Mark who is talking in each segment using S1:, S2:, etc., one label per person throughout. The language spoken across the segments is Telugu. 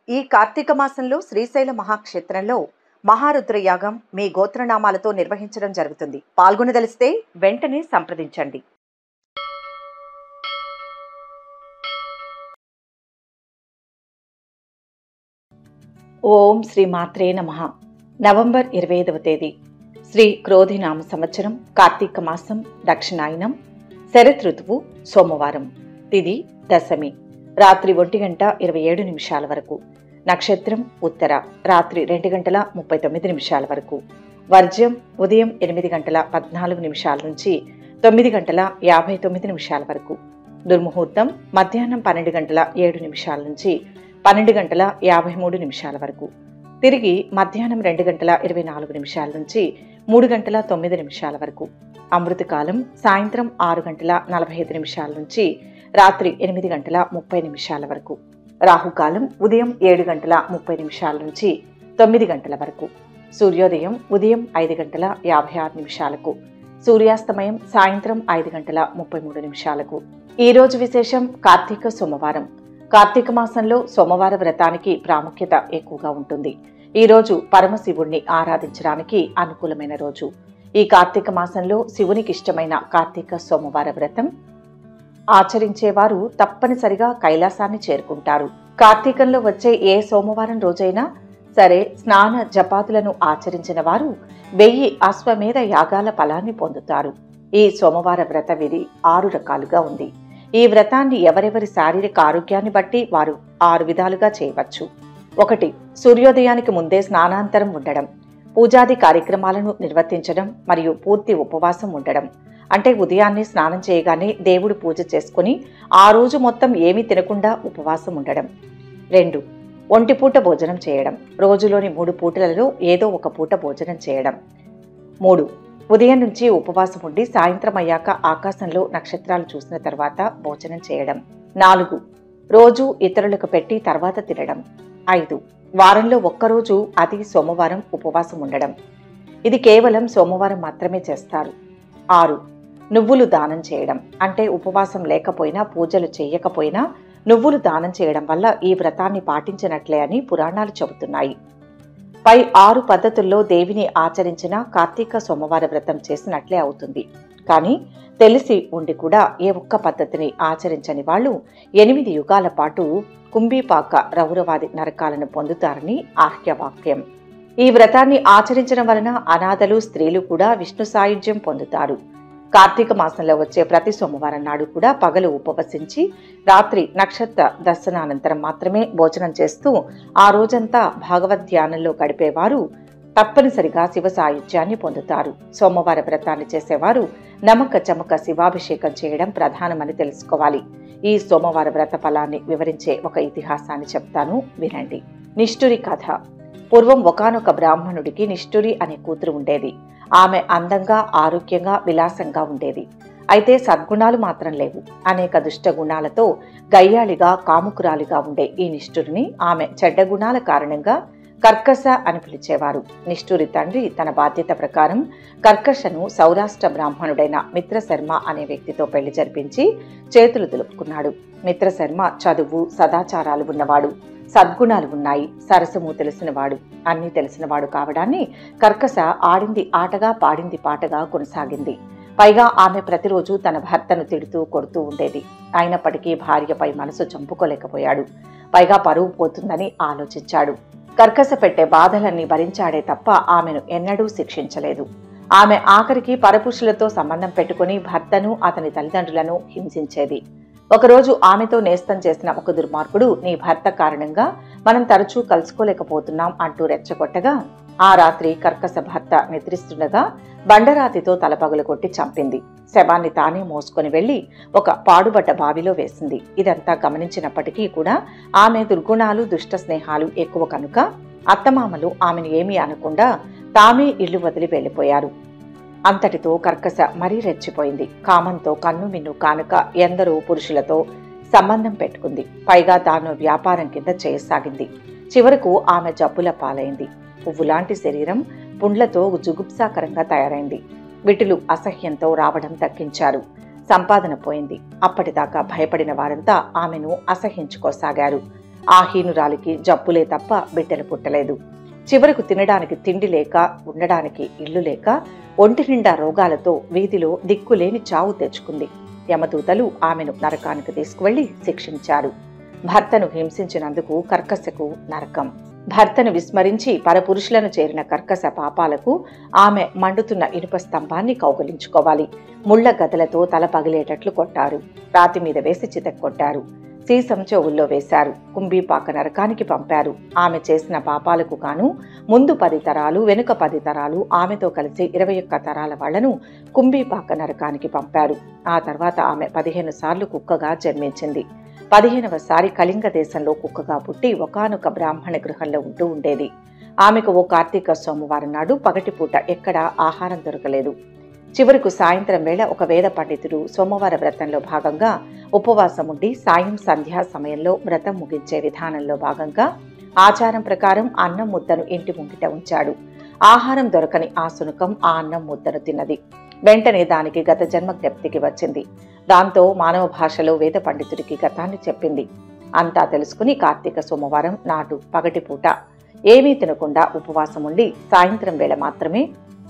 S1: ఈ కార్తీక మాసంలో శ్రీశైల మహాక్షేత్రంలో మహారుద్ర యాగం మీ గోత్రనామాలతో నిర్వహించడం జరుగుతుంది. పాల్గొనదలిస్తే వెంటనే సంప్రదించండి. ఓం శ్రీ మాత్రే నమః. నవంబర్ 25వ తేదీ శ్రీ క్రోధినామ సంవత్సరం, కార్తీక మాసం, దక్షిణాయనం, శరత్ ఋతువు, సోమవారం, తిథి దశమి, రాత్రి 1:27 వరకు, నక్షత్రం ఉత్తర, రాత్రి 2:39 వరకు, వర్జ్యం ఉదయం 8:14 నుంచి 9:59 వరకు, దుర్ముహూర్తం మధ్యాహ్నం 12:07 నుంచి 12:53 వరకు, తిరిగి మధ్యాహ్నం 2:24 నుంచి 3:09 వరకు, అమృతకాలం సాయంత్రం 6:45 నుంచి రాత్రి 8:30 వరకు, రాహుకాలం ఉదయం 7:30 నుంచి 9 గంటల వరకు, సూర్యోదయం ఉదయం 5:56, సూర్యాస్తమయం సాయంత్రం 5:33. ఈ రోజు విశేషం కార్తీక సోమవారం. కార్తీక మాసంలో సోమవార వ్రతానికి ప్రాముఖ్యత ఎక్కువగా ఉంటుంది. ఈ రోజు పరమశివుణ్ణి ఆరాధించడానికి అనుకూలమైన రోజు. ఈ కార్తీక మాసంలో శివునికి ఇష్టమైన కార్తీక సోమవార వ్రతం ఆచరించేవారు తప్పనిసరిగా కైలాసాన్ని చేరుకుంటారు. కార్తీకంలో వచ్చే ఏ సోమవారం రోజైనా సరే స్నాన జపాతులను ఆచరించిన వారు 1000 అశ్వమేధ యాగాల ఫలాన్ని పొందుతారు. ఈ సోమవార వ్రత విధి 6 రకాలుగా ఉంది. ఈ వ్రతాన్ని ఎవరెవరి శారీరక ఆరోగ్యాన్ని బట్టి వారు 6 విధాలుగా చేయవచ్చు. 1. సూర్యోదయానికి ముందే స్నానాంతరం ఉండడం, పూజాది కార్యక్రమాలను నిర్వర్తించడం మరియు పూర్తి ఉపవాసం ఉండడం. అంటే ఉదయాన్నే స్నానం చేయగానే దేవుడు పూజ చేసుకుని ఆ రోజు మొత్తం ఏమీ తినకుండా ఉపవాసం ఉండడం. 2. ఒంటిపూట భోజనం చేయడం, రోజులోని 3 పూటలలో ఏదో ఒక పూట భోజనం చేయడం. 3. ఉదయం నుంచి ఉపవాసం ఉండి సాయంత్రం అయ్యాక ఆకాశంలో నక్షత్రాలు చూసిన తర్వాత భోజనం చేయడం. 4. రోజు ఇతరులకు పెట్టి తర్వాత తినడం. 5. వారంలో ఒక్కరోజు, అది సోమవారం, ఉపవాసం ఉండడం. ఇది కేవలం సోమవారం మాత్రమే చేస్తారు. 6. నువ్వులు దానం చేయడం, అంటే ఉపవాసం లేకపోయినా పూజలు చేయకపోయినా నువ్వులు దానం చేయడం వల్ల ఈ వ్రతాన్ని పాటించినట్లే అని పురాణాలు చెబుతున్నాయి. పై 6 పద్ధతుల్లో దేవిని ఆచరించిన కార్తీక సోమవార వ్రతం చేసినట్లే అవుతుంది. కానీ తెలిసి ఉండి కూడా ఏ ఒక్క పద్ధతిని ఆచరించని వాళ్ళు 8 యుగాల పాటు కుంభీపాక రౌరవాది నరకాలను పొందుతారని ఆర్యవాక్యం. ఈ వ్రతాన్ని ఆచరించడం వలన అనాథలు, స్త్రీలు కూడా విష్ణు సాయుధ్యం పొందుతారు. కార్తీక మాసంలో వచ్చే ప్రతి సోమవారం నాడు కూడా పగలు ఉపవసించి రాత్రి నక్షత్ర దర్శనానంతరం మాత్రమే భోజనం చేస్తూ ఆ రోజంతా భగవద్ ధ్యానంలో గడిపేవారు తప్పనిసరిగా శివ సాయుధ్యాన్ని పొందుతారు. సోమవార వ్రతాన్ని చేసేవారు నమక చమక శివాభిషేకం చేయడం ప్రధానమని తెలుసుకోవాలి. ఈ సోమవార వ్రత ఫలాన్ని వివరించే ఒక ఇతిహాసాన్ని చెప్తాను, వినండి. నిష్ఠురి కథ. పూర్వం ఒకానొక బ్రాహ్మణుడికి నిష్ఠురి అనే కూతురు ఉండేది. ఆమె అందంగా, ఆరోగ్యంగా, విలాసంగా ఉండేది. అయితే సద్గుణాలు మాత్రం లేవు. అనేక దుష్ట గుణాలతో గయ్యాళిగా, కాముకురాలిగా ఉండే ఈ నిష్ఠురిని ఆమె చెడ్డ గుణాల కారణంగా కర్కశ అని పిలిచేవారు. నిష్ఠురి తండ్రి తన బాధ్యత ప్రకారం కర్కశను సౌరాష్ట్ర బ్రాహ్మణుడైన మిత్రశర్మ అనే వ్యక్తితో పెళ్లి జరిపించి చేతులు దులుపుకున్నాడు. మిత్రశర్మ చదువు, సదాచారాలు ఉన్నవాడు, సద్గుణాలు ఉన్నాయి, సరసము తెలిసినవాడు, అన్నీ తెలిసినవాడు కావడాన్ని కర్కశ ఆడింది ఆటగా, పాడింది పాటగా కొనసాగింది. పైగా ఆమె ప్రతిరోజు తన భర్తను తిడుతూ కొడుతూ ఉండేది. అయినప్పటికీ భార్యపై మనసు చంపుకోలేకపోయాడు. పైగా పరువు పోతుందని ఆలోచించాడు. కర్కశ పెట్టే బాధలన్నీ భరించాడే తప్ప ఆమెను ఎన్నడూ శిక్షించలేదు. ఆమె ఆఖరికి పరపురుషులతో సంబంధం పెట్టుకుని భర్తను, అతని తల్లిదండ్రులను హింసించేది. ఒకరోజు ఆమెతో నేస్తం చేసిన ఒక దుర్మార్గుడు, నీ భర్త కారణంగా మనం తరచూ కలుసుకోలేకపోతున్నాం అంటూ రెచ్చగొట్టగా ఆ రాత్రి కర్కశ భర్త నిద్రిస్తుండగా బండరాతితో తలపగులు కొట్టి చంపింది. శవాన్ని తానే మోసుకొని వెళ్లి ఒక పాడుబడ్డ బావిలో వేసింది. ఇదంతా గమనించినప్పటికీ కూడా ఆమె దుర్గుణాలు, దుష్ట స్నేహాలు ఎక్కువ కనుక అత్తమామలు ఆమెను ఏమీ అనకుండా తామే ఇల్లు వదిలి వెళ్లిపోయారు. అంతటితో కర్కశ మరీ రెచ్చిపోయింది. కామంతో కన్ను మిన్ను కానుక ఎందరో పురుషులతో సంబంధం పెట్టుకుంది. పైగా తాను వ్యాపారం కింద చేయసాగింది. చివరకు ఆమె జబ్బుల పాలైంది. పువ్వులాంటి శరీరం పుండ్లతో జుగుప్సాకరంగా తయారైంది. విటులు అసహ్యంతో రావడం తగ్గించారు. సంపాదన పోయింది. అప్పటిదాకా భయపడిన వారంతా ఆమెను అసహ్యించుకోసాగారు. ఆ హీనురాలికి జబ్బులే తప్ప బిడ్డలు పుట్టలేదు. చివరకు తినడానికి తిండి లేక, ఉండడానికి ఇల్లు లేక, ఒంటి నిండా రోగాలతో వీధిలో దిక్కులేని చావు తెచ్చుకుంది. యమదూతలు ఆమెను నరకానికి తీసుకువెళ్లి శిక్షించారు. భర్తను హింసించినందుకు కర్కశకు నరకం. భర్తను విస్మరించి పరపురుషులను చేరిన కర్కశ పాపాలకు ఆమె మండుతున్న ఇనుప స్తంభాన్ని కౌగలించుకోవాలి. ముళ్ల గదలతో తల పగిలేటట్లు కొట్టారు. రాతి మీద వేసి చితక్కొట్టారు. సీసం చెవుల్లో వేశారు. కుంభీపాక నరకానికి పంపారు. ఆమె చేసిన పాపాలకు గాను ముందు 10 తరాలు, వెనుక 10 తరాలు ఆమెతో కలిసి 21 తరాల వాళ్లను కుంభీపాక నరకానికి పంపారు. ఆ తర్వాత ఆమె 15 సార్లు కుక్కగా జన్మించింది. 15వ సారి కళింగ దేశంలో కుక్కగా పుట్టి ఒకానొక బ్రాహ్మణ గృహంలో ఉంటూ ఉండేది. ఆమెకు ఓ కార్తీక సోమవారం నాడు పగటిపూట ఎక్కడా ఆహారం దొరకలేదు. చివరకు సాయంత్రం వేళ ఒక వేద పండితుడు సోమవార వ్రతంలో భాగంగా ఉపవాసం ఉండి సాయం సంధ్యా సమయంలో వ్రతం ముగించే విధానంలో భాగంగా ఆచారం ప్రకారం అన్నం ముద్దను ఇంటి ముంగిట ఉంచాడు. ఆహారం దొరకని ఆ శునకం ఆ అన్నం ముద్దను తిన్నది. వెంటనే దానికి గత జన్మ జ్ఞప్తికి వచ్చింది. దాంతో మానవ భాషలో వేద పండితుడికి గతాన్ని చెప్పింది. అంతా తెలుసుకుని కార్తీక సోమవారం నాడు పగటిపూట ఏమీ తినకుండా ఉపవాసం ఉండి సాయంత్రం వేళ మాత్రమే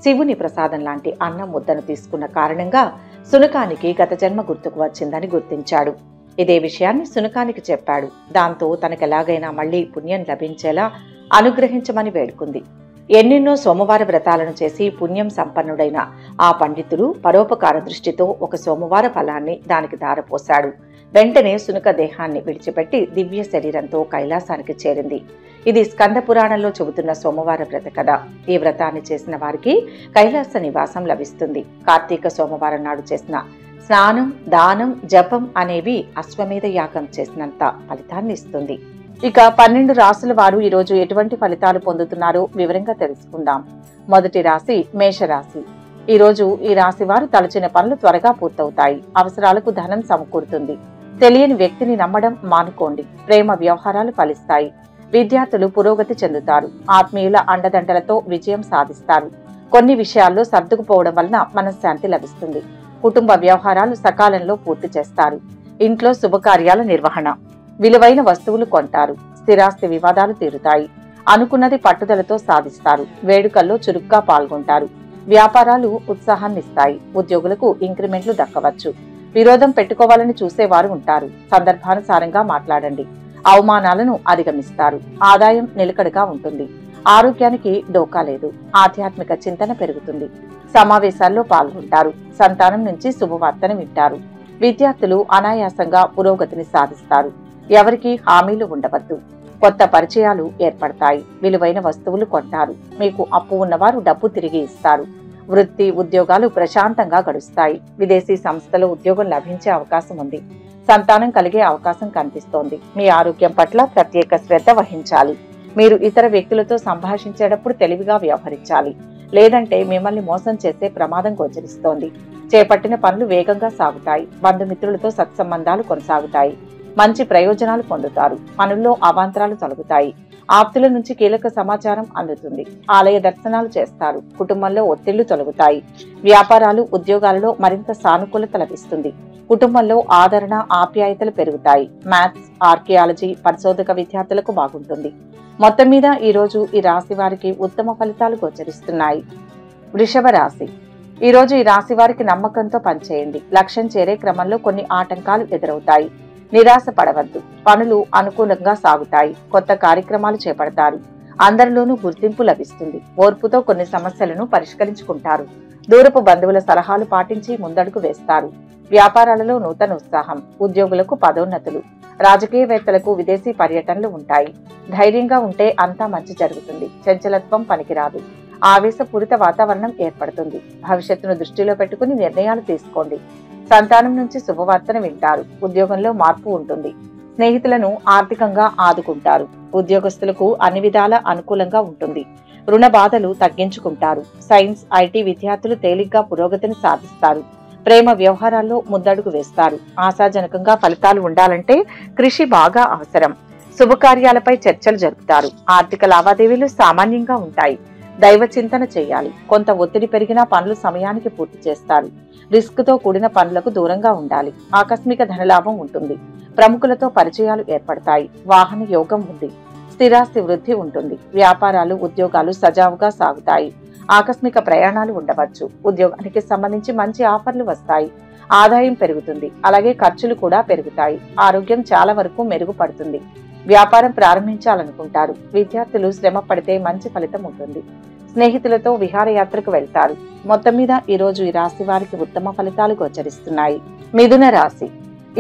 S1: శివుని ప్రసాదం లాంటి అన్నం ముద్దను తీసుకున్న కారణంగా శునకానికి గత జన్మ గుర్తుకు వచ్చిందని గుర్తించాడు. ఇదే విషయాన్ని శునకానికి చెప్పాడు. దాంతో తనకెలాగైనా మళ్లీ పుణ్యం లభించేలా అనుగ్రహించమని వేడుకుంది. ఎన్నెన్నో సోమవార వ్రతాలను చేసి పుణ్యం సంపన్నుడైన ఆ పండితుడు పరోపకార దృష్టితో ఒక సోమవార ఫలాన్ని దానికి దారపోశాడు. వెంటనే శునక దేహాన్ని విడిచిపెట్టి దివ్య శరీరంతో కైలాసానికి చేరింది. ఇది స్కంద పురాణంలో చెబుతున్న సోమవార వ్రత కథ. ఈ వ్రతాన్ని చేసిన వారికి కైలాస నివాసం లభిస్తుంది. కార్తీక సోమవారం నాడు చేసిన స్నానం, దానం, జపం అనేవి అశ్వమేధ యాగం చేసినంత ఫలితాన్ని ఇస్తుంది. ఇక 12 రాశుల వారు ఈరోజు ఎటువంటి ఫలితాలు పొందుతున్నారో వివరంగా తెలుసుకుందాం. మొదటి రాశి మేషరాశి. ఈరోజు ఈ రాశి వారు తలచిన పనులు త్వరగా పూర్తవుతాయి. అవసరాలకు ధనం సమకూరుతుంది. తెలియని వ్యక్తిని నమ్మడం మానుకోండి. ప్రేమ వ్యవహారాలు ఫలిస్తాయి. విద్యార్థులు పురోగతి చెందుతారు. ఆత్మీయుల అండదండలతో విజయం సాధిస్తారు. కొన్ని విషయాల్లో సర్దుకుపోవడం వలన మనశ్శాంతి లభిస్తుంది. కుటుంబ వ్యవహారాలు సకాలంలో పూర్తి చేస్తారు. ఇంట్లో శుభకార్యాల నిర్వహణ, విలువైన వస్తువులు కొంటారు. స్థిరాస్తి వివాదాలు తీరుతాయి. అనుకున్నది పట్టుదలతో సాధిస్తారు. వేడుకల్లో చురుగ్గా పాల్గొంటారు. వ్యాపారాలు ఉత్సాహాన్నిస్తాయి. ఉద్యోగులకు ఇంక్రిమెంట్లు దక్కవచ్చు. విరోధం పెట్టుకోవాలని చూసేవారు ఉంటారు. సందర్భానుసారంగా మాట్లాడండి. అవమానాలను అధిగమిస్తారు. ఆదాయం నిలకడగా ఉంటుంది. ఆరోగ్యానికి డోకా లేదు. ఆధ్యాత్మిక చింతన పెరుగుతుంది. సమావేశాల్లో పాల్గొంటారు. సంతానం నుంచి శుభవార్తను వింటారు. విద్యార్థులు అనాయాసంగా పురోగతిని సాధిస్తారు. ఎవరికి హామీలు ఉండవద్దు. కొత్త పరిచయాలు ఏర్పడతాయి. విలువైన వస్తువులు కొంటారు. మీకు అప్పు ఉన్నవారు డబ్బు తిరిగి ఇస్తారు. వృత్తి, ఉద్యోగాలు ప్రశాంతంగా గడుస్తాయి. విదేశీ సంస్థలో ఉద్యోగం లభించే అవకాశం ఉంది. సంతానం కలిగే అవకాశం కనిపిస్తోంది. మీ ఆరోగ్యం పట్ల ప్రత్యేక శ్రద్ధ వహించాలి. మీరు ఇతర వ్యక్తులతో సంభాషించేటప్పుడు తెలివిగా వ్యవహరించాలి. లేదంటే మిమ్మల్ని మోసం చేసే ప్రమాదం గోచరిస్తోంది. చేపట్టిన పనులు వేగంగా సాగుతాయి. బంధుమిత్రులతో సత్సంబంధాలు కొనసాగుతాయి. మంచి ప్రయోజనాలు పొందుతారు. పనుల్లో అవాంతరాలు తొలగుతాయి. ఆప్తుల నుంచి కీలక సమాచారం అందుతుంది. ఆలయ దర్శనాలు చేస్తారు. కుటుంబంలో ఒత్తిళ్లు తొలగుతాయి. వ్యాపారాలు, ఉద్యోగాలలో మరింత సానుకూలత లభిస్తుంది. కుటుంబంలో ఆదరణ, ఆప్యాయతలు పెరుగుతాయి. మ్యాథ్స్, ఆర్కియాలజీ పరిశోధక విద్యార్థులకు బాగుంటుంది. మొత్తం మీద ఈ రోజు ఈ రాశి వారికి ఉత్తమ ఫలితాలు గోచరిస్తున్నాయి. వృషభ రాశి. ఈ రోజు ఈ రాశి వారికి నమ్మకంతో పనిచేయండి. లక్ష్యం చేరే క్రమంలో కొన్ని ఆటంకాలు ఎదురవుతాయి. నిరాశ పడవద్దు. పనులు అనుకూలంగా సాగుతాయి. కొత్త కార్యక్రమాలు చేపడతారు. అందరిలోనూ గుర్తింపు లభిస్తుంది. ఓర్పుతో కొన్ని సమస్యలను పరిష్కరించుకుంటారు. దూరపు బంధువుల సలహాలు పాటించి ముందడుగు వేస్తారు. వ్యాపారాలలో నూతన ఉత్సాహం. ఉద్యోగులకు పదోన్నతులు. రాజకీయవేత్తలకు విదేశీ పర్యటనలు ఉంటాయి. ధైర్యంగా ఉంటే అంతా మంచి జరుగుతుంది. చంచలత్వం పనికిరాదు. ఆవేశపూరిత వాతావరణం ఏర్పడుతుంది. భవిష్యత్తును దృష్టిలో పెట్టుకుని నిర్ణయాలు తీసుకోండి. సంతానం నుంచి శుభవార్తను వింటారు. ఉద్యోగంలో మార్పు ఉంటుంది. స్నేహితులను ఆర్థికంగా ఆదుకుంటారు. ఉద్యోగస్తులకు అన్ని విధాల అనుకూలంగా ఉంటుంది. రుణ బాధలు తగ్గించుకుంటారు. సైన్స్, ఐటీ విద్యార్థులు తేలిగ్గా పురోగతిని సాధిస్తారు. ప్రేమ వ్యవహారాల్లో ముందడుగు వేస్తారు. ఆశాజనకంగా ఫలితాలు ఉండాలంటే కృషి బాగా అవసరం. శుభకార్యాలపై చర్చలు జరుపుతారు. ఆర్థిక లావాదేవీలు సామాన్యంగా ఉంటాయి. దైవ చింతన చేయాలి. కొంత ఒత్తిడి పెరిగినా పనులు సమయానికి పూర్తి చేస్తారు. రిస్క్ తో కూడిన పనులకు దూరంగా ఉండాలి. ఆకస్మిక ధనలాభం ఉంటుంది. ప్రముఖులతో పరిచయాలు ఏర్పడతాయి. వాహన యోగం ఉంది. స్థిరాస్తి వృద్ధి ఉంటుంది. వ్యాపారాలు, ఉద్యోగాలు సజావుగా సాగుతాయి. ఆకస్మిక ప్రయాణాలు ఉండవచ్చు. ఉద్యోగానికి సంబంధించి మంచి ఆఫర్లు వస్తాయి. ఆదాయం పెరుగుతుంది. అలాగే ఖర్చులు కూడా పెరుగుతాయి. ఆరోగ్యం చాలా వరకు మెరుగుపడుతుంది. వ్యాపారం ప్రారంభించాలనుకుంటారు. విద్యార్థులు శ్రమ పడితే మంచి ఫలితం ఉంటుంది. స్నేహితులతో విహారయాత్రకు వెళ్తారు. మొత్తం మీద ఈ రోజు ఈ రాశి వారికి ఉత్తమ ఫలితాలు గోచరిస్తున్నాయి. మిథున రాశి.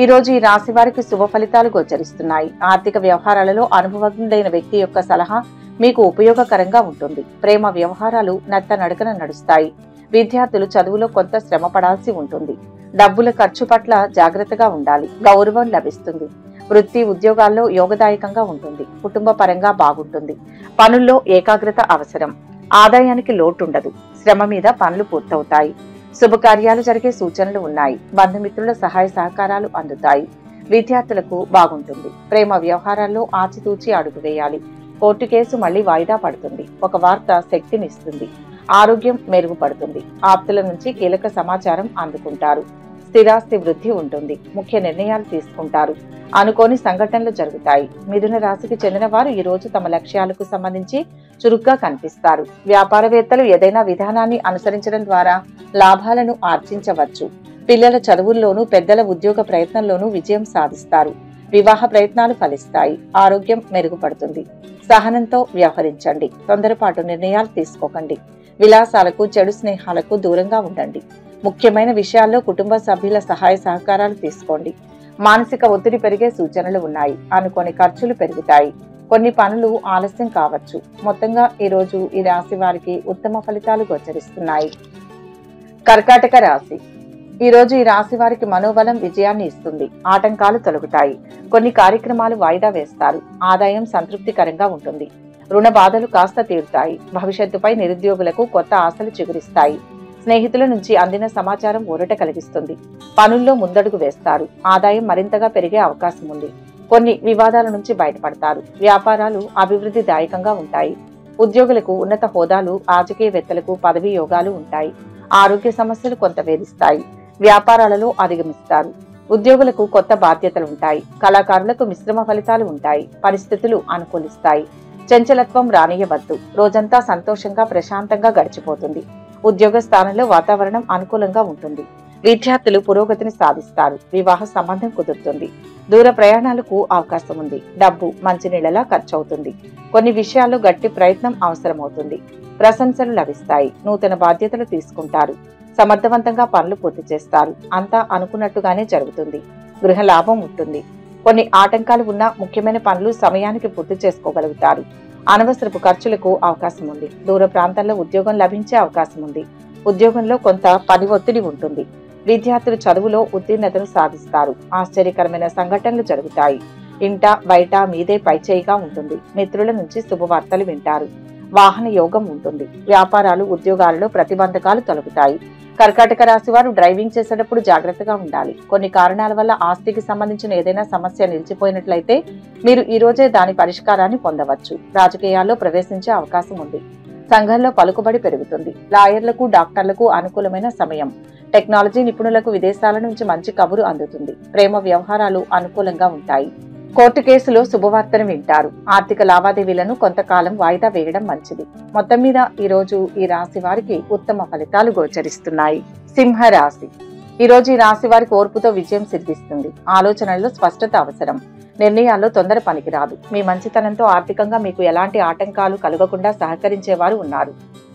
S1: ఈ రోజు ఈ రాశి వారికి శుభ ఫలితాలు గోచరిస్తున్నాయి. ఆర్థిక వ్యవహారాలలో అనుభవజ్ఞుడైన వ్యక్తి యొక్క సలహా మీకు ఉపయోగకరంగా ఉంటుంది. ప్రేమ వ్యవహారాలు నడకన నడుస్తాయి. విద్యార్థులు చదువులో కొంత శ్రమ పడాల్సి ఉంటుంది. డబ్బుల ఖర్చు పట్ల జాగ్రత్తగా ఉండాలి. గౌరవం లభిస్తుంది. వృత్తి, ఉద్యోగాల్లో యోగదాయకంగా ఉంటుంది. కుటుంబ పరంగా బాగుంటుంది. పనుల్లో ఏకాగ్రత అవసరం. ఆదాయానికి లోటుండదు. శ్రమ మీద పనులు పూర్తవుతాయి. శుభకార్యాలు జరిగే సూచనలు ఉన్నాయి. బంధుమిత్రుల సహాయ సహకారాలు అందుతాయి. విద్యార్థులకు బాగుంటుంది. ప్రేమ వ్యవహారాల్లో ఆచితూచి అడుగు వేయాలి. కోర్టు కేసు మళ్లీ వాయిదా పడుతుంది. ఒక వార్త శక్తినిస్తుంది. ఆరోగ్యం మెరుగుపడుతుంది. ఆప్తుల నుంచి కీలక సమాచారం అందుకుంటారు. స్థిరాస్తి వృద్ధి ఉంటుంది. ముఖ్య నిర్ణయాలు తీసుకుంటారు. అనుకోని సంఘటనలు జరుగుతాయి. మిథున రాశికి చెందిన వారు ఈ రోజు తమ లక్ష్యాలకు సంబంధించి చురుగ్గా కనిపిస్తారు. వ్యాపారవేత్తలు ఏదైనా విధానాన్ని అనుసరించడం ద్వారా లాభాలను ఆర్జించవచ్చు. పిల్లల చదువుల్లోనూ, పెద్దల ఉద్యోగ ప్రయత్నంలోనూ విజయం సాధిస్తారు. వివాహ ప్రయత్నాలు ఫలిస్తాయి. ఆరోగ్యం మెరుగుపడుతుంది. సహనంతో వ్యవహరించండి. తొందరపాటు నిర్ణయాలు తీసుకోకండి. విలాసాలకు, చెడు స్నేహాలకు దూరంగా ఉండండి. ముఖ్యమైన విషయాల్లో కుటుంబ సభ్యుల సహాయ సహకారాలు తీసుకోండి. మానసిక ఒత్తిడి పెరిగే సూచనలు ఉన్నాయి. అనుకోని ఖర్చులు పెరుగుతాయి. కొన్ని పనులు ఆలస్యం కావచ్చు. మొత్తంగా ఈ రోజు ఈ రాశి వారికి ఉత్తమ ఫలితాలు గోచరిస్తున్నాయి. కర్కాటక రాశి. ఈ రోజు ఈ రాశి వారికి మనోబలం విజయాన్ని ఇస్తుంది. ఆటంకాలు తొలగుతాయి. కొన్ని కార్యక్రమాలు వాయిదా వేస్తారు. ఆదాయం సంతృప్తికరంగా ఉంటుంది. రుణ బాధలు కాస్త తీరుతాయి. భవిష్యత్తుపై నిరుద్యోగులకు కొత్త ఆశలు చిగురిస్తాయి. స్నేహితుల నుంచి అందిన సమాచారం ఊరట కలిగిస్తుంది. పనుల్లో ముందడుగు వేస్తారు. ఆదాయం మరింతగా పెరిగే అవకాశం ఉంది. కొన్ని వివాదాల నుంచి బయటపడతారు. వ్యాపారాలు అభివృద్ధిదాయకంగా ఉంటాయి. ఉద్యోగులకు ఉన్నత హోదాలు, రాజకీయవేత్తలకు పదవీ యోగాలు ఉంటాయి. ఆరోగ్య సమస్యలు కొంత వేధిస్తాయి. వ్యాపారాలలో అధిగమిస్తారు. ఉద్యోగులకు కొత్త బాధ్యతలు ఉంటాయి. కళాకారులకు మిశ్రమ ఫలితాలు ఉంటాయి. పరిస్థితులు అనుకూలిస్తాయి. చంచలత్వం రానియవద్దు. రోజంతా సంతోషంగా, ప్రశాంతంగా గడిచిపోతుంది. ఉద్యోగ స్థానంలో వాతావరణం అనుకూలంగా ఉంటుంది. విద్యార్థులు పురోగతిని సాధిస్తారు. వివాహ సంబంధం కుదురుతుంది. దూర ప్రయాణాలకు అవకాశం ఉంది. డబ్బు మంచినీళ్లలా ఖర్చవుతుంది. కొన్ని విషయాల్లో గట్టి ప్రయత్నం అవసరమవుతుంది. ప్రశంసలు లభిస్తాయి. నూతన బాధ్యతలు తీసుకుంటారు. సమర్థవంతంగా పనులు పూర్తి చేస్తారు. అంతా అనుకున్నట్టుగానే జరుగుతుంది. గృహ లాభం ఉంటుంది. కొన్ని ఆటంకాలు ఉన్న ముఖ్యమైన పనులు సమయానికి పూర్తి చేసుకోగలుగుతారు. అనవసరపు ఖర్చులకు అవకాశం ఉంది. దూర ప్రాంతాల్లో ఉద్యోగం లభించే అవకాశం ఉంది. ఉద్యోగంలో కొంత పని ఒత్తిడి ఉంటుంది. విద్యార్థులు చదువులో ఉత్తీర్ణతను సాధిస్తారు. ఆశ్చర్యకరమైన సంఘటనలు జరుగుతాయి. ఇంట బయట మీదే పైచేయిగా ఉంటుంది. మిత్రుల నుంచి శుభవార్తలు వింటారు. వాహన యోగం ఉంటుంది. వ్యాపారాలు, ఉద్యోగాలలో ప్రతిబంధకాలు తొలగుతాయి. కర్కాటక రాశి వారు డ్రైవింగ్ చేసేటప్పుడు జాగ్రత్తగా ఉండాలి. కొన్ని కారణాల వల్ల ఆస్తికి సంబంధించిన ఏదైనా సమస్య నిలిచిపోయినట్లయితే మీరు ఈ రోజే దాని పరిష్కారాన్ని పొందవచ్చు. రాజకీయాల్లో ప్రవేశించే అవకాశం ఉంది. సంఘంలో పలుకుబడి పెరుగుతుంది. లాయర్లకు, డాక్టర్లకు అనుకూలమైన సమయం. టెక్నాలజీ నిపుణులకు విదేశాల నుంచి మంచి కబురు అందుతుంది. ప్రేమ వ్యవహారాలు అనుకూలంగా ఉంటాయి. కోర్టు కేసులో శుభవార్తను వింటారు. ఆర్థిక లావాదేవీలను కొంతకాలం వాయిదా వేయడం మంచిది. మొత్తం మీద ఈ రోజు ఈ రాశి వారికి ఉత్తమ ఫలితాలు గోచరిస్తున్నాయి. సింహ రాశి. ఈ రోజు ఈ రాశి వారికి ఓర్పుతో విజయం సిద్ధిస్తుంది. ఆలోచనల్లో స్పష్టత అవసరం. నిర్ణయాల్లో తొందర పనికిరాదు. మీ మంచితనంతో ఆర్థికంగా మీకు ఎలాంటి ఆటంకాలు కలగకుండా సహకరించేవారు ఉన్నారు.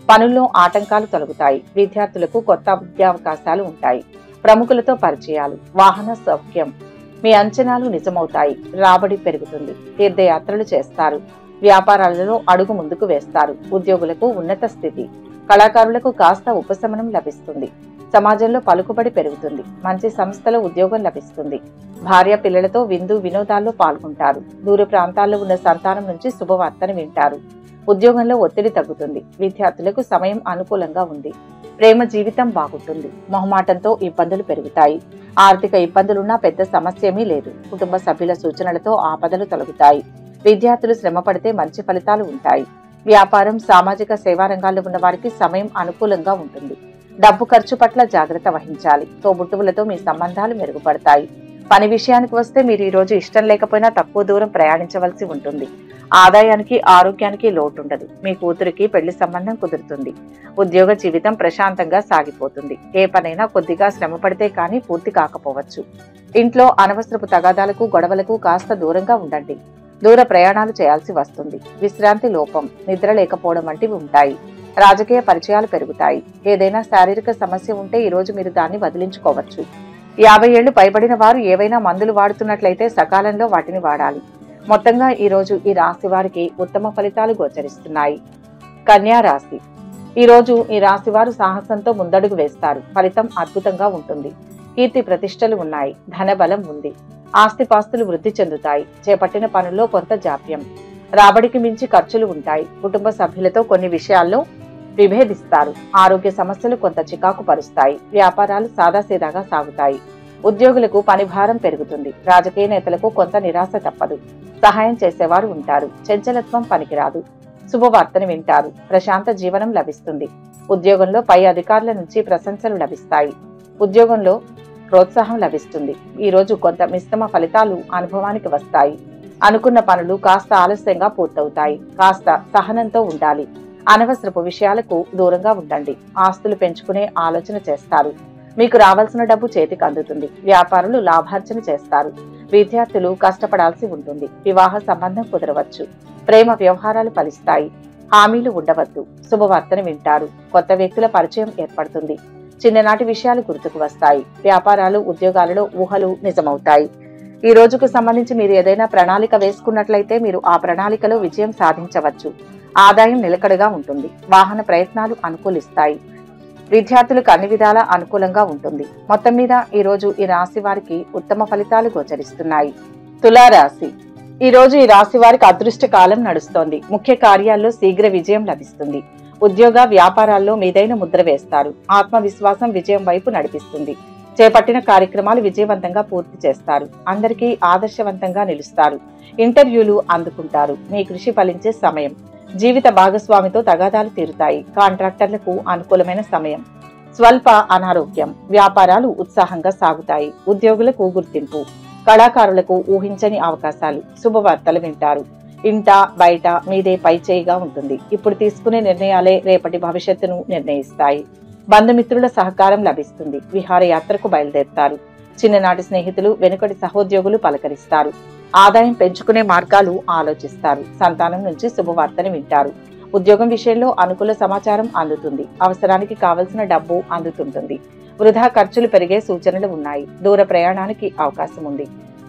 S1: పనుల్లో ఆటంకాలు తొలగుతాయి. విద్యార్థులకు కొత్త విద్యావకాశాలు ఉంటాయి. ప్రముఖులతో పరిచయాలు. వాహన సౌఖ్యం. మీ అంచనాలు నిజమవుతాయి. రాబడి పెరుగుతుంది. తీర్థయాత్రలు చేస్తారు. వ్యాపారాలలో అడుగు ముందుకు వేస్తారు. ఉద్యోగులకు ఉన్నత స్థితి. కళాకారులకు కాస్త ఉపశమనం లభిస్తుంది. సమాజంలో పలుకుబడి పెరుగుతుంది. మంచి సంస్థలో ఉద్యోగం లభిస్తుంది. భార్య పిల్లలతో విందు వినోదాల్లో పాల్గొంటారు. దూర ప్రాంతాల్లో ఉన్న సంతానం నుంచి శుభవార్తను వింటారు. ఉద్యోగంలో ఒత్తిడి తగ్గుతుంది. విద్యార్థులకు సమయం అనుకూలంగా ఉంది. ప్రేమ జీవితం బాగుంటుంది. మొహమాటంతో ఇబ్బందులు పెరుగుతాయి. ఆర్థిక ఇబ్బందులున్నా పెద్ద సమస్యేమీ లేదు. కుటుంబ సభ్యుల సూచనలతో ఆపదలు తొలగుతాయి. విద్యార్థులు శ్రమ పడితే మంచి ఫలితాలు ఉంటాయి. వ్యాపారం, సామాజిక సేవా రంగాల్లో ఉన్న వారికి సమయం అనుకూలంగా ఉంటుంది. డబ్బు ఖర్చు పట్ల జాగ్రత్త వహించాలి. తోబుట్టువులతో మీ సంబంధాలు మెరుగుపడతాయి. పని విషయానికి వస్తే మీరు ఈ రోజు ఇష్టం లేకపోయినా తక్కువ దూరం ప్రయాణించవలసి ఉంటుంది. ఆదాయానికి, ఆరోగ్యానికి లోటుండదు. మీ కూతురికి పెళ్లి సంబంధం కుదురుతుంది. ఉద్యోగ జీవితం ప్రశాంతంగా సాగిపోతుంది. ఏ పనైనా కొద్దిగా శ్రమ పడితే కానీ పూర్తి కాకపోవచ్చు. ఇంట్లో అనవసరపు తగాదాలకు, గొడవలకు కాస్త దూరంగా ఉండండి. దూర ప్రయాణాలు చేయాల్సి వస్తుంది. విశ్రాంతి లోపం, నిద్ర లేకపోవడం వంటివి ఉంటాయి. రాజకీయ పరిచయాలు పెరుగుతాయి. ఏదైనా శారీరక సమస్య ఉంటే ఈ రోజు మీరు దాన్ని వదిలించుకోవచ్చు. 50 ఏళ్లు పైబడిన వారు ఏవైనా మందులు వాడుతున్నట్లయితే సకాలంలో వాటిని వాడాలి. మొత్తంగా ఈ రోజు ఈ రాశి వారికి ఉత్తమ ఫలితాలు గోచరిస్తున్నాయి. కన్యా రాశి. ఈ రోజు ఈ రాశి వారు సాహసంతో ముందడుగు వేస్తారు. ఫలితం అద్భుతంగా ఉంటుంది. కీర్తి ప్రతిష్టలు ఉన్నాయి. ధనబలం ఉంది. ఆస్తిపాస్తులు వృద్ధి చెందుతాయి. చేపట్టిన పనుల్లో కొంత జాప్యం. రాబడికి మించి ఖర్చులు ఉంటాయి. కుటుంబ సభ్యులతో కొన్ని విషయాల్లో విభేదిస్తారు. ఆరోగ్య సమస్యలు కొంత చికాకు పరుస్తాయి. వ్యాపారాలు సాదాసీదాగా సాగుతాయి. ఉద్యోగులకు పని భారం పెరుగుతుంది. రాజకీయ నేతలకు కొంత నిరాశ తప్పదు. సహాయం చేసేవారు ఉంటారు. చంచలత్వం పనికిరాదు. శుభవార్తను వింటారు. ప్రశాంత జీవనం లభిస్తుంది. ఉద్యోగంలో పై అధికారుల నుంచి ప్రశంసలు లభిస్తాయి. ఉద్యోగంలో ప్రోత్సాహం లభిస్తుంది. ఈ రోజు కొంత మిశ్రమ ఫలితాలు అనుభవానికి వస్తాయి. అనుకున్న పనులు కాస్త ఆలస్యంగా పూర్తవుతాయి. కాస్త సహనంతో ఉండాలి. అనవసరపు విషయాలకు దూరంగా ఉండండి. ఆస్తులు పెంచుకునే ఆలోచన చేస్తారు. మీకు రావాల్సిన డబ్బు చేతికి అందుతుంది. వ్యాపారులు లాభార్జన చేస్తారు. విద్యార్థులు కష్టపడాల్సి ఉంటుంది. వివాహ సంబంధం కుదరవచ్చు. ప్రేమ వ్యవహారాలు ఫలిస్తాయి. హామీలు ఉండవద్దు. శుభవార్తను వింటారు. కొత్త వ్యక్తుల పరిచయం ఏర్పడుతుంది. చిన్ననాటి విషయాలు గుర్తుకు వస్తాయి. వ్యాపారాలు, ఉద్యోగాలలో ఊహలు నిజమవుతాయి. ఈ రోజుకు సంబంధించి మీరు ఏదైనా ప్రణాళిక వేసుకున్నట్లయితే మీరు ఆ ప్రణాళికలో విజయం సాధించవచ్చు. ఆదాయం నిలకడగా ఉంటుంది. వాహన ప్రయత్నాలు అనుకూలిస్తాయి. విద్యార్థులకు అన్ని విధాలా అనుకూలంగా ఉంటుంది. మొత్తం మీద ఈ రోజు ఈ రాశి వారికి ఉత్తమ ఫలితాలు గోచరిస్తున్నాయి. తులారాశి. ఈ రోజు ఈ రాశి వారికి అదృష్ట కాలం నడుస్తోంది. ముఖ్య కార్యాల్లో శీఘ్ర విజయం లభిస్తుంది. ఉద్యోగ వ్యాపారాల్లో మీదైన ముద్ర వేస్తారు. ఆత్మవిశ్వాసం విజయం వైపు నడిపిస్తుంది. చేపట్టిన కార్యక్రమాలు విజయవంతంగా పూర్తి చేస్తారు. అందరికీ ఆదర్శవంతంగా నిలుస్తారు. ఇంటర్వ్యూలు అందుకుంటారు. మీ కృషి ఫలించే సమయం. జీవిత భాగస్వామితో తగాదాలు తీరుతాయి. కాంట్రాక్టర్లకు అనుకూలమైన సమయం. స్వల్ప అనారోగ్యం. వ్యాపారాలు ఉత్సాహంగా సాగుతాయి. ఉద్యోగులకు గుర్తింపు. కళాకారులకు ఊహించని అవకాశాలు. శుభవార్తలు వింటారు. ఇంట బయట మీదే పై చేయిగా ఉంటుంది. ఇప్పుడు తీసుకునే నిర్ణయాలే రేపటి భవిష్యత్తును నిర్ణయిస్తాయి. బంధుమిత్రుల సహకారం లభిస్తుంది. విహారయాత్రకు బయలుదేరుతారు. చిన్ననాటి స్నేహితులు, వెనుకటి సహోద్యోగులు పలకరిస్తారు. ఆదాయం పెంచుకునే మార్గాలు ఆలోచిస్తారు. సంతానం నుంచి శుభవార్తను వింటారు. ఉద్యోగం విషయంలో అనుకూల సమాచారం అందుతుంది. అవసరానికి కావలసిన డబ్బు అందుతుంటుంది. వృధా ఖర్చులు పెరిగే సూచనలు ఉన్నాయి. దూర ప్రయాణానికి అవకాశం ఉంది.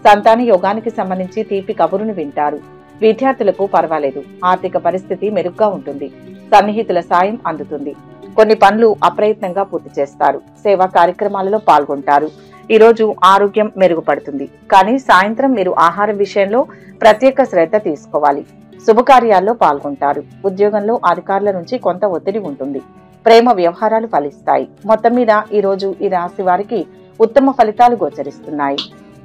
S1: సంతాన యోగానికి సంబంధించి తీపి కబురును వింటారు. విద్యార్థులకు పర్వాలేదు. ఆర్థిక పరిస్థితి మెరుగ్గా ఉంటుంది. సన్నిహితుల సాయం అందుతుంది. కొన్ని పనులు అప్రయత్నంగా పూర్తి చేస్తారు. సేవా కార్యక్రమాలలో పాల్గొంటారు. ఈ రోజు ఆరోగ్యం మెరుగుపడుతుంది. కానీ సాయంత్రం మీరు ఆహారం విషయంలో ప్రత్యేక శ్రద్ధ తీసుకోవాలి. శుభకార్యాల్లో పాల్గొంటారు. ఉద్యోగంలో అధికారుల నుంచి కొంత ఒత్తిడి ఉంటుంది. ప్రేమ వ్యవహారాలు ఫలిస్తాయి. మొత్తం మీద ఈ రోజు ఈ రాశి వారికి ఉత్తమ ఫలితాలు గోచరిస్తున్నాయి.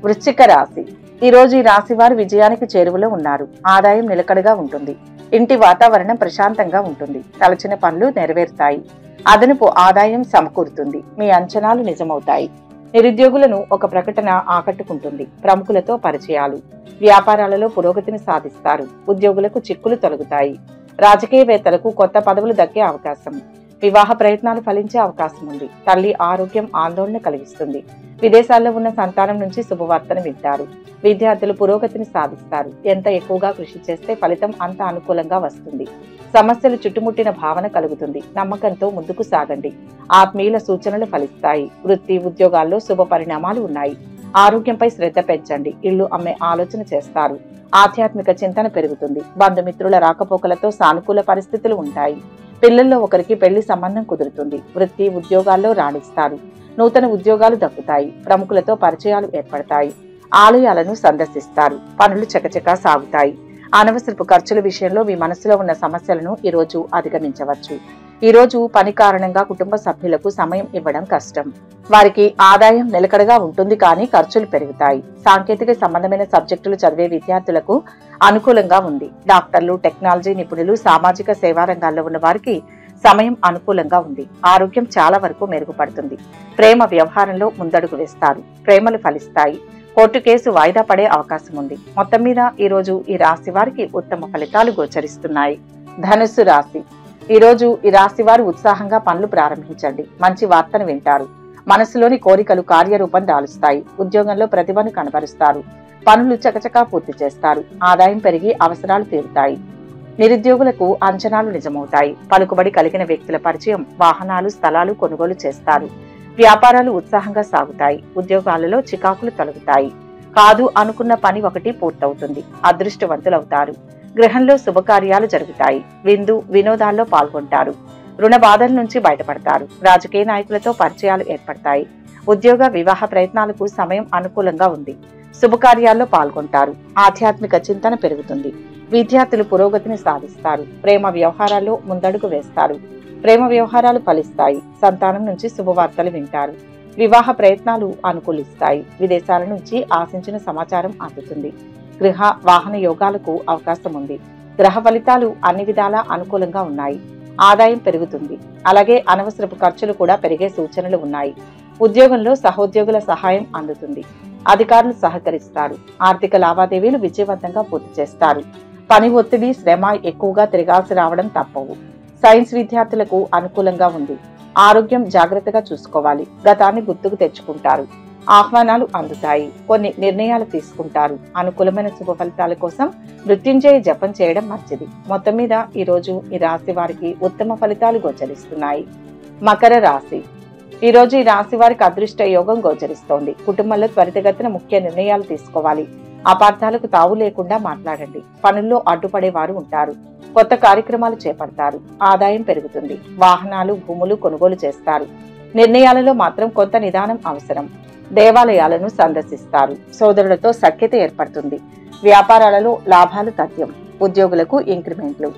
S1: వృశ్చిక రాశి. ఈ రోజు ఈ రాశి వారు విజయానికి చేరువలో ఉన్నారు. ఆదాయం నిలకడగా ఉంటుంది. ఇంటి వాతావరణం ప్రశాంతంగా ఉంటుంది. తలచిన పనులు నెరవేరుతాయి. అదనపు ఆదాయం సమకూరుతుంది. మీ అంచనాలు నిజమవుతాయి. నిరుద్యోగులను ఒక ప్రకటన ఆకట్టుకుంటుంది. ప్రముఖులతో పరిచయాలు. వ్యాపారాలలో పురోగతిని సాధిస్తారు. ఉద్యోగులకు చిక్కులు తొలగుతాయి. రాజకీయవేత్తలకు కొత్త పదవులు దక్కే అవకాశం. వివాహ ప్రయత్నాలు ఫలించే అవకాశం ఉంది. తల్లి ఆరోగ్యం ఆందోళన కలిగిస్తుంది. విదేశాల్లో ఉన్న సంతానం నుంచి శుభవార్తను వింటారు. విద్యార్థులు పురోగతిని సాధిస్తారు. ఎంత ఎక్కువగా కృషి చేస్తే ఫలితం అంత అనుకూలంగా వస్తుంది. సమస్యలు చుట్టుముట్టిన భావన కలుగుతుంది. నమ్మకంతో ముందుకు సాగండి. ఆత్మీయుల సూచనలు ఫలిస్తాయి. వృత్తి, ఉద్యోగాల్లో శుభ పరిణామాలు ఉన్నాయి. ఆరోగ్యంపై శ్రద్ధ పెంచండి. ఇల్లు అమ్మే ఆలోచన చేస్తారు. ఆధ్యాత్మిక చింతన పెరుగుతుంది. బంధుమిత్రుల రాకపోకలతో సానుకూల పరిస్థితులు ఉంటాయి. పిల్లల్లో ఒకరికి పెళ్లి సంబంధం కుదురుతుంది. వృత్తి, ఉద్యోగాల్లో రాణిస్తారు. నూతన ఉద్యోగాలు దక్కుతాయి. ప్రముఖులతో పరిచయాలు ఏర్పడతాయి. ఆలయాలను సందర్శిస్తారు. పనులు చకచకా సాగుతాయి. అనవసరపు ఖర్చుల విషయంలో మీ మనసులో ఉన్న సమస్యలను ఈ రోజు అధిగమించవచ్చు. ఈ రోజు పని కారణంగా కుటుంబ సభ్యులకు సమయం ఇవ్వడం కష్టం. వారికి ఆదాయం నిలకడగా ఉంటుంది, కానీ ఖర్చులు పెరుగుతాయి. సాంకేతిక సంబంధమైన సబ్జెక్టులు చదివే విద్యార్థులకు అనుకూలంగా ఉంది. డాక్టర్లు, టెక్నాలజీ నిపుణులు, సామాజిక సేవా రంగాల్లో ఉన్న వారికి సమయం అనుకూలంగా ఉంది. ఆరోగ్యం చాలా వరకు మెరుగుపడుతుంది. ప్రేమ వ్యవహారంలో ముందడుగు వేస్తారు. ప్రేమలు ఫలిస్తాయి. కోర్టు కేసు వాయిదా పడే అవకాశం ఉంది. మొత్తం మీద ఈ రోజు ఈ రాశి వారికి ఉత్తమ ఫలితాలు గోచరిస్తున్నాయి. ధనుస్సు రాశి. ఈ రోజు ఈ రాశి వారు ఉత్సాహంగా పనులు ప్రారంభించండి. మంచి వార్తను వింటారు. మనసులోని కోరికలు కార్యరూపం దాలుస్తాయి. ఉద్యోగంలో ప్రతిభను కనబరుస్తారు. పనులు చకచకా పూర్తి చేస్తారు. ఆదాయం పెరిగి అవసరాలు తీరుతాయి. నిరుద్యోగులకు అంచనాలు నిజమవుతాయి. పలుకుబడి కలిగిన వ్యక్తుల పరిచయం, వాహనాలు, స్థలాలు కొనుగోలు చేస్తారు. వ్యాపారాలు ఉత్సాహంగా సాగుతాయి. ఉద్యోగాలలో చికాకులు తొలగుతాయి. కాదు అనుకున్న పని ఒకటి పూర్తవుతుంది. అదృష్టవంతులవుతారు. గృహంలో శుభకార్యాలు జరుగుతాయి. వినోదాల్లో పాల్గొంటారు. రుణ బాధల నుంచి బయటపడతారు. రాజకీయ నాయకులతో పరిచయాలు ఏర్పడతాయి. ఉద్యోగ వివాహ ప్రయత్నాలకు సమయం అనుకూలంగా ఉంది. శుభకార్యాల్లో పాల్గొంటారు. ఆధ్యాత్మిక చింతన పెరుగుతుంది. విద్యార్థులు పురోగతిని సాధిస్తారు. ప్రేమ వ్యవహారాల్లో ముందడుగు వేస్తారు. ప్రేమ వ్యవహారాలు ఫలిస్తాయి. సంతానం నుంచి శుభవార్తలు వింటారు. వివాహ ప్రయత్నాలు అనుకూలిస్తాయి. విదేశాల నుంచి ఆశించిన సమాచారం అందుతుంది. గృహ వాహన యోగాలకు అవకాశం ఉంది. గ్రహ ఫలితాలు అన్ని విధాలా అనుకూలంగా ఉన్నాయి. ఆదాయం పెరుగుతుంది. అలాగే అనవసరపు ఖర్చులు కూడా పెరిగే సూచనలు ఉన్నాయి. ఉద్యోగంలో సహోద్యోగుల సహాయం అందుతుంది. అధికారులు సహకరిస్తారు. ఆర్థిక లావాదేవీలు విజయవంతంగా పూర్తి చేస్తారు. పని ఒత్తిడి, శ్రమ ఎక్కువగా తిరగాల్సి రావడం తప్పవు. సైన్స్ విద్యార్థులకు అనుకూలంగా ఉంది. ఆరోగ్యం జాగ్రత్తగా చూసుకోవాలి. గతాన్ని గుర్తుకు తెచ్చుకుంటారు. ఆహ్వానాలు అందుతాయి. కొన్ని నిర్ణయాలు తీసుకుంటారు. అనుకూలమైన శుభ ఫలితాల కోసం మృత్యుంజయ జపం చేయడం మంచిది. మొత్తం మీద ఈ రోజు ఈ రాశి వారికి ఉత్తమ ఫలితాలు గోచరిస్తున్నాయి. మకర రాశి. ఈ రోజు ఈ రాశి వారికి అదృష్ట యోగం గోచరిస్తోంది. కుటుంబంలో త్వరితగతిన ముఖ్య నిర్ణయాలు తీసుకోవాలి. అపార్థాలకు తావు లేకుండా మాట్లాడండి. పనుల్లో అడ్డుపడే వారు ఉంటారు. కొత్త కార్యక్రమాలు చేపడతారు. ఆదాయం పెరుగుతుంది. వాహనాలు, భూములు కొనుగోలు చేస్తారు. నిర్ణయాలలో మాత్రం కొంత నిదానం అవసరం. దేవాలయాలను సందర్శిస్తారు. సోదరులతో సఖ్యత ఏర్పడుతుంది. వ్యాపారాలలో లాభాలు తథ్యం. ఉద్యోగులకు ఇంక్రిమెంట్లు.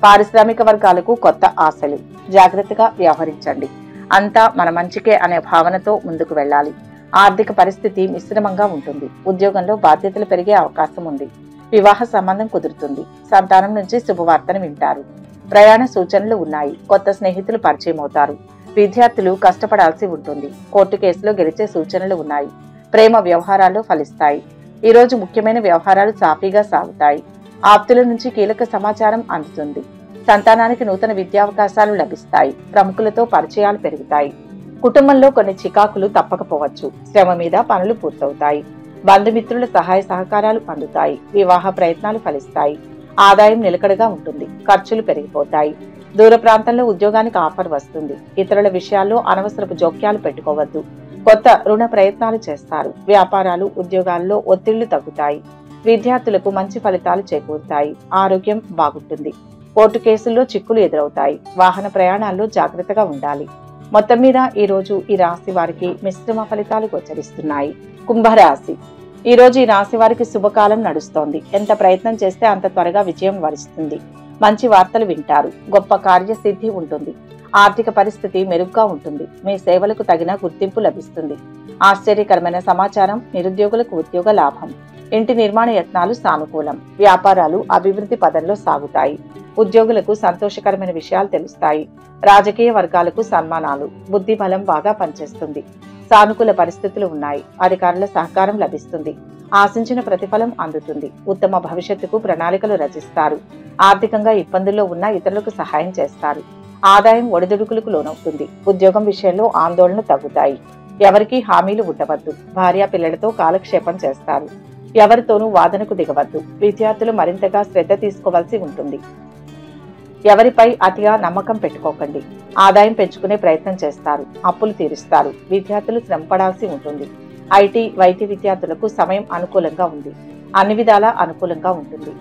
S1: పారిశ్రామిక వర్గాలకు కొత్త ఆశలు. జాగ్రత్తగా వ్యవహరించండి. అంతా మన మంచికే అనే భావనతో ముందుకు వెళ్ళాలి. ఆర్థిక పరిస్థితి మిశ్రమంగా ఉంటుంది. ఉద్యోగంలో బాధ్యతలు పెరిగే అవకాశం ఉంది. వివాహ సంబంధం కుదురుతుంది. సంతానం నుంచి శుభవార్తను వింటారు. ప్రయాణ సూచనలు ఉన్నాయి. కొత్త స్నేహితులు పరిచయం అవుతారు. విద్యార్థులు కష్టపడాల్సి ఉంటుంది. కోర్టు కేసులో గెలిచే సూచనలు ఉన్నాయి. ప్రేమ వ్యవహారాలు ఫలిస్తాయి. ఈ రోజు ముఖ్యమైన వ్యవహారాలు సాఫీగా సాగుతాయి. ఆప్తుల నుంచి కీలక సమాచారం అందుతుంది. సంతానానికి నూతన విద్యావకాశాలు లభిస్తాయి. ప్రముఖులతో పరిచయాలు పెరుగుతాయి. కుటుంబంలో కొన్ని చికాకులు తప్పకపోవచ్చు. శ్రమ మీద పనులు పూర్తవుతాయి. బంధుమిత్రుల సహాయ సహకారాలు అందుతాయి. వివాహ ప్రయత్నాలు ఫలిస్తాయి. ఆదాయం నిలకడగా ఉంటుంది. ఖర్చులు పెరిగిపోతాయి. దూర ప్రాంతంలో ఉద్యోగానికి ఆఫర్ వస్తుంది. ఇతరుల విషయాల్లో అనవసరపు జోక్యాలు పెట్టుకోవద్దు. కొత్త రుణ ప్రయత్నాలు చేస్తారు. వ్యాపారాలు, ఉద్యోగాల్లో ఒత్తిళ్లు తగ్గుతాయి. విద్యార్థులకు మంచి ఫలితాలు చేకూరుతాయి. ఆరోగ్యం బాగుంటుంది. కోర్టు కేసుల్లో చిక్కులు ఎదురవుతాయి. వాహన ప్రయాణాల్లో జాగ్రత్తగా ఉండాలి. మొత్తం మీద ఈ రోజు ఈ రాశి వారికి మిశ్రమ ఫలితాలు గోచరిస్తున్నాయి. కుంభరాశి. ఈ రోజు ఈ రాశి వారికి శుభకాలం నడుస్తోంది. ఎంత ప్రయత్నం చేస్తే అంత త్వరగా విజయం వరిస్తుంది. మంచి వార్తలు వింటారు. గొప్ప కార్యసిద్ధి ఉంటుంది. ఆర్థిక పరిస్థితి మెరుగ్గా ఉంటుంది. మీ సేవలకు తగిన గుర్తింపు లభిస్తుంది. ఆశ్చర్యకరమైన సమాచారం. నిరుద్యోగులకు ఉద్యోగ లాభం. ఇంటి నిర్మాణ యత్నాలు సానుకూలం. వ్యాపారాలు అభివృద్ధి పదంలో సాగుతాయి. ఉద్యోగులకు సంతోషకరమైన విషయాలు తెలుస్తాయి. రాజకీయ వర్గాలకు సన్మానాలు. బుద్ధి బలం బాగా పనిచేస్తుంది. సానుకూల పరిస్థితులు ఉన్నాయి. అధికారుల సహకారం లభిస్తుంది. ఆశించిన ప్రతిఫలం అందుతుంది. ఉత్తమ భవిష్యత్తుకు ప్రణాళికలు రచిస్తారు. ఆర్థికంగా ఇబ్బందుల్లో ఉన్న ఇతరులకు సహాయం చేస్తారు. ఆదాయం ఒడిదుడుకులకు లోనవుతుంది. ఉద్యోగం విషయంలో ఆందోళనలు తగ్గుతాయి. ఎవరికీ హామీలు ఉండవద్దు. భార్య పిల్లలతో కాలక్షేపం చేస్తారు. ఎవరితోనూ వాదనకు దిగవద్దు. విద్యార్థులు మరింతగా శ్రద్ధ తీసుకోవాల్సి ఉంటుంది. ఎవరిపై అతిగా నమ్మకం పెట్టుకోకండి. ఆదాయం పెంచుకునే ప్రయత్నం చేస్తారు. అప్పులు తీరుస్తారు. విద్యార్థులు శ్రమపడాల్సి ఉంటుంది. ఐటీ, వైద్య విద్యార్థులకు సమయం అనుకూలంగా ఉంది. అన్ని విధాలా అనుకూలంగా ఉంటుంది.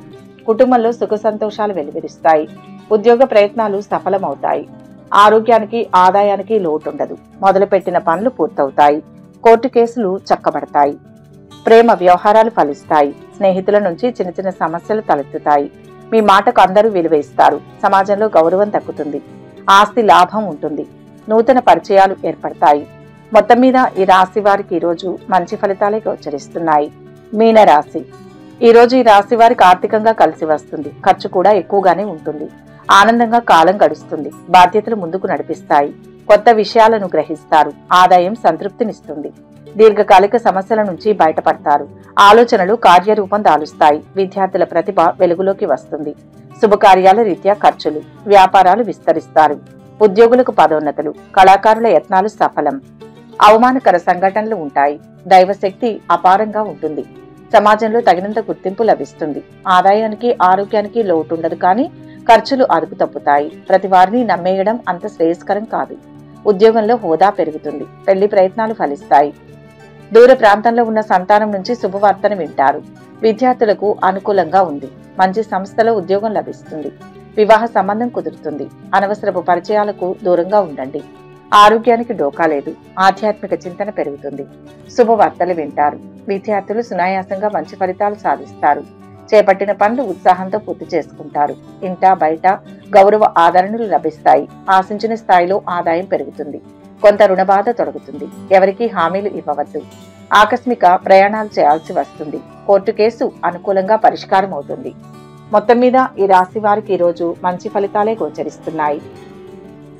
S1: కుటుంబంలో సుఖ సంతోషాలు వెలువరిస్తాయి. ఉద్యోగ ప్రయత్నాలు సఫలమవుతాయి. ఆరోగ్యానికి, ఆదాయానికి లోటుండదు. మొదలుపెట్టిన పనులు పూర్తవుతాయి. కోర్టు కేసులు చక్కబడతాయి. ప్రేమ వ్యవహారాలు ఫలిస్తాయి. స్నేహితుల నుంచి చిన్న చిన్న సమస్యలు తలెత్తుతాయి. మీ మాటకు అందరూ విలువ ఇస్తారు. సమాజంలో గౌరవం దక్కుతుంది. ఆస్తి లాభం ఉంటుంది. నూతన పరిచయాలు ఏర్పడతాయి. మొత్తం మీద ఈ రాశి వారికి ఈరోజు మంచి ఫలితాలే గోచరిస్తున్నాయి. మీనరాశి. ఈరోజు ఈ రాశి వారికి ఆర్థికంగా కలిసి వస్తుంది. ఖర్చు కూడా ఎక్కువగానే ఉంటుంది. ఆనందంగా కాలం గడుస్తుంది. బాధ్యతలు ముందుకు నడిపిస్తాయి. కొత్త విషయాలను గ్రహిస్తారు. ఆదాయం సంతృప్తినిస్తుంది. దీర్ఘకాలిక సమస్యల నుంచి బయటపడతారు. ఆలోచనలు కార్యరూపం దాలుస్తాయి. విద్యార్థుల ప్రతిభ వెలుగులోకి వస్తుంది. శుభకార్యాల రీత్యా ఖర్చులు. వ్యాపారాలు విస్తరిస్తారు. ఉద్యోగులకు పదోన్నతులు. కళాకారుల యత్నాలు సఫలం. అవమానకర సంఘటనలు ఉంటాయి. దైవశక్తి అపారంగా ఉంటుంది. సమాజంలో తగినంత గుర్తింపు లభిస్తుంది. ఆదాయానికి ఆరోగ్యానికి లోటుండదు, కానీ ఖర్చులు అదుపు తప్పుతాయి. ప్రతి వారిని నమ్మేయడం అంత శ్రేయస్కరం కాదు. ఉద్యోగంలో హోదా పెరుగుతుంది. పెళ్లి ప్రయత్నాలు ఫలిస్తాయి. దూర ప్రాంతంలో ఉన్న సంతానం నుంచి శుభవార్తను వింటారు. విద్యార్థులకు అనుకూలంగా ఉంది. మంచి సంస్థలో ఉద్యోగం లభిస్తుంది. వివాహ సంబంధం కుదురుతుంది. అనవసరపు పరిచయాలకు దూరంగా ఉండండి. ఆరోగ్యానికి డోకా లేదు. ఆధ్యాత్మిక చింతన పెరుగుతుంది. శుభవార్తలు వింటారు. విద్యార్థులు సునాయాసంగా మంచి ఫలితాలు సాధిస్తారు. చేపట్టిన పనులు ఉత్సాహంతో పూర్తి చేసుకుంటారు. ఇంటా బయట గౌరవ ఆదరణలు లభిస్తాయి. ఆశించిన స్థాయిలో ఆదాయం పెరుగుతుంది. కొంత రుణబాధ తొలగుతుంది. ఎవరికీ హామీలు ఇవ్వవద్దు. ఆకస్మిక ప్రయాణాలు చేయాల్సి వస్తుంది. కోర్టు కేసు అనుకూలంగా పరిష్కారం అవుతుంది. మొత్తం మీద ఈ రాశి వారికి ఈరోజు మంచి ఫలితాలే గోచరిస్తున్నాయి.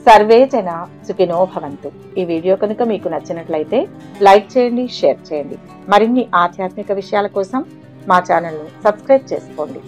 S1: సర్వే జన సుఖినో భవంతు. ఈ వీడియో కనుక మీకు నచ్చినట్లయితే లైక్ చేయండి, షేర్ చేయండి. మరిన్ని ఆధ్యాత్మిక విషయాల కోసం మా ఛానల్ను సబ్స్క్రైబ్ చేసుకోండి.